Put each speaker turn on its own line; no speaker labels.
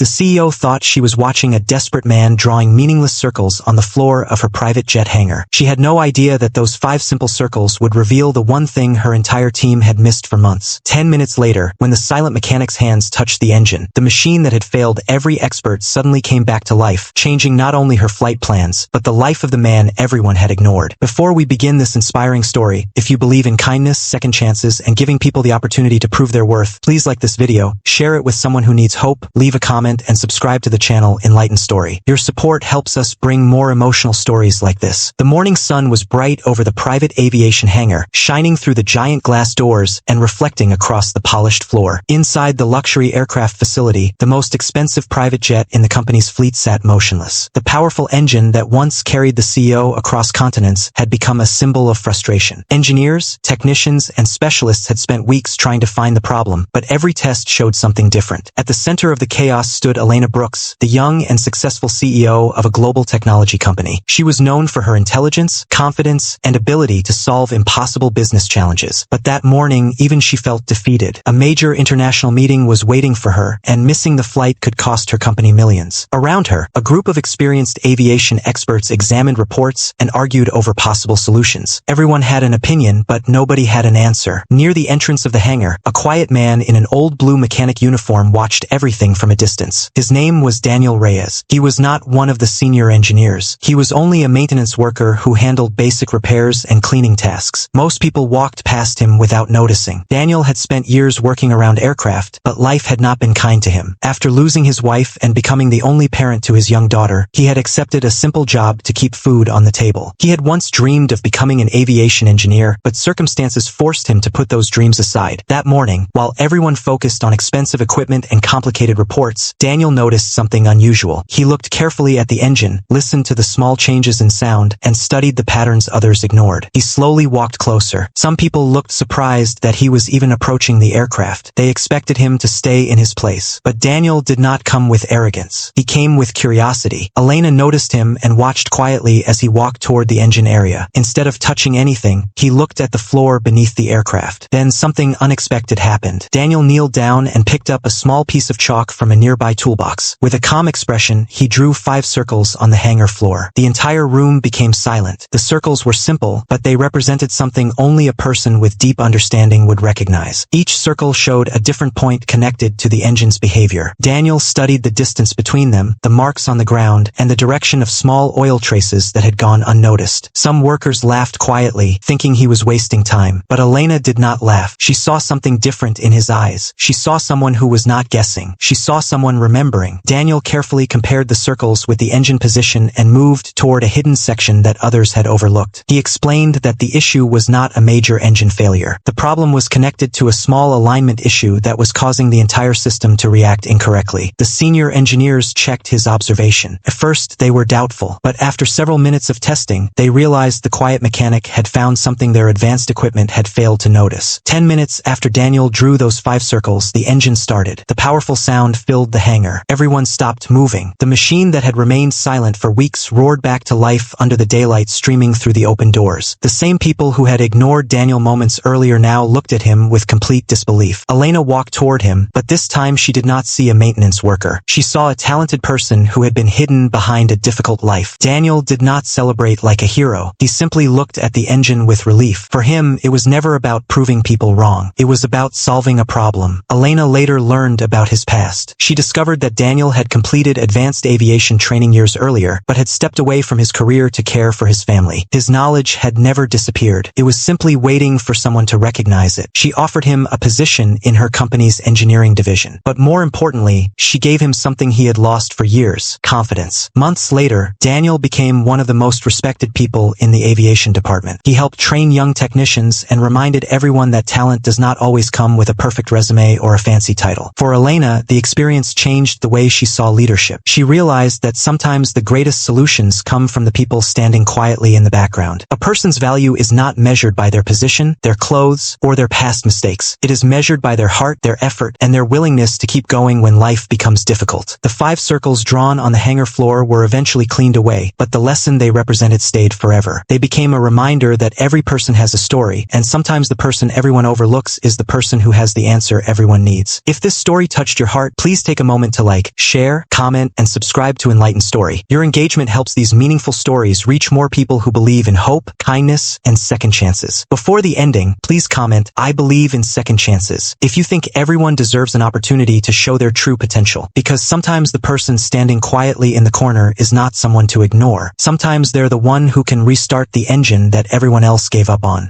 The CEO thought she was watching a desperate man drawing meaningless circles on the floor of her private jet hangar. She had no idea that those 5 simple circles would reveal the one thing her entire team had missed for months. 10 minutes later, when the silent mechanic's hands touched the engine, the machine that had failed every expert suddenly came back to life, changing not only her flight plans, but the life of the man everyone had ignored. Before we begin this inspiring story, if you believe in kindness, second chances, and giving people the opportunity to prove their worth, please like this video, share it with someone who needs hope, leave a comment, and subscribe to the channel Enlightened Story. Your support helps us bring more emotional stories like this. The morning sun was bright over the private aviation hangar, shining through the giant glass doors and reflecting across the polished floor. Inside the luxury aircraft facility, the most expensive private jet in the company's fleet sat motionless. The powerful engine that once carried the CEO across continents had become a symbol of frustration. Engineers, technicians, and specialists had spent weeks trying to find the problem, but every test showed something different. At the center of the chaos stood Elena Brooks, the young and successful CEO of a global technology company. She was known for her intelligence, confidence, and ability to solve impossible business challenges. But that morning, even she felt defeated. A major international meeting was waiting for her, and missing the flight could cost her company millions. Around her, a group of experienced aviation experts examined reports and argued over possible solutions. Everyone had an opinion, but nobody had an answer. Near the entrance of the hangar, a quiet man in an old blue mechanic uniform watched everything from a distance. His name was Daniel Reyes. He was not one of the senior engineers. He was only a maintenance worker who handled basic repairs and cleaning tasks. Most people walked past him without noticing. Daniel had spent years working around aircraft, but life had not been kind to him. After losing his wife and becoming the only parent to his young daughter, he had accepted a simple job to keep food on the table. He had once dreamed of becoming an aviation engineer, but circumstances forced him to put those dreams aside. That morning, while everyone focused on expensive equipment and complicated reports, Daniel noticed something unusual. He looked carefully at the engine, listened to the small changes in sound, and studied the patterns others ignored. He slowly walked closer. Some people looked surprised that he was even approaching the aircraft. They expected him to stay in his place. But Daniel did not come with arrogance. He came with curiosity. Elena noticed him and watched quietly as he walked toward the engine area. Instead of touching anything, he looked at the floor beneath the aircraft. Then something unexpected happened. Daniel kneeled down and picked up a small piece of chalk from a nearby toolbox. With a calm expression, he drew 5 circles on the hangar floor. The entire room became silent. The circles were simple, but they represented something only a person with deep understanding would recognize. Each circle showed a different point connected to the engine's behavior. Daniel studied the distance between them, the marks on the ground, and the direction of small oil traces that had gone unnoticed. Some workers laughed quietly, thinking he was wasting time. But Elena did not laugh. She saw something different in his eyes. She saw someone who was not guessing. She saw someone remembering. Daniel carefully compared the circles with the engine position and moved toward a hidden section that others had overlooked. He explained that the issue was not a major engine failure. The problem was connected to a small alignment issue that was causing the entire system to react incorrectly. The senior engineers checked his observation. At first, they were doubtful, but after several minutes of testing, they realized the quiet mechanic had found something their advanced equipment had failed to notice. 10 minutes after Daniel drew those 5 circles, the engine started. The powerful sound filled the hangar. Everyone stopped moving. The machine that had remained silent for weeks roared back to life under the daylight streaming through the open doors. The same people who had ignored Daniel moments earlier now looked at him with complete disbelief. Elena walked toward him, but this time she did not see a maintenance worker. She saw a talented person who had been hidden behind a difficult life. Daniel did not celebrate like a hero. He simply looked at the engine with relief. For him, it was never about proving people wrong. It was about solving a problem. Elena later learned about his past. She discovered that Daniel had completed advanced aviation training years earlier, but had stepped away from his career to care for his family. His knowledge had never disappeared. It was simply waiting for someone to recognize it. She offered him a position in her company's engineering division. But more importantly, she gave him something he had lost for years: confidence. Months later, Daniel became one of the most respected people in the aviation department. He helped train young technicians and reminded everyone that talent does not always come with a perfect resume or a fancy title. For Elena, the experience changed the way she saw leadership. She realized that sometimes the greatest solutions come from the people standing quietly in the background. A person's value is not measured by their position, their clothes, or their past mistakes. It is measured by their heart, their effort, and their willingness to keep going when life becomes difficult. The 5 circles drawn on the hangar floor were eventually cleaned away, but the lesson they represented stayed forever. They became a reminder that every person has a story, and sometimes the person everyone overlooks is the person who has the answer everyone needs. If this story touched your heart, please take a moment to like, share, comment, and subscribe to Enlightened Story. Your engagement helps these meaningful stories reach more people who believe in hope, kindness, and second chances. Before the ending, please comment, "I believe in second chances," if you think everyone deserves an opportunity to show their true potential. Because sometimes the person standing quietly in the corner is not someone to ignore. Sometimes they're the one who can restart the engine that everyone else gave up on.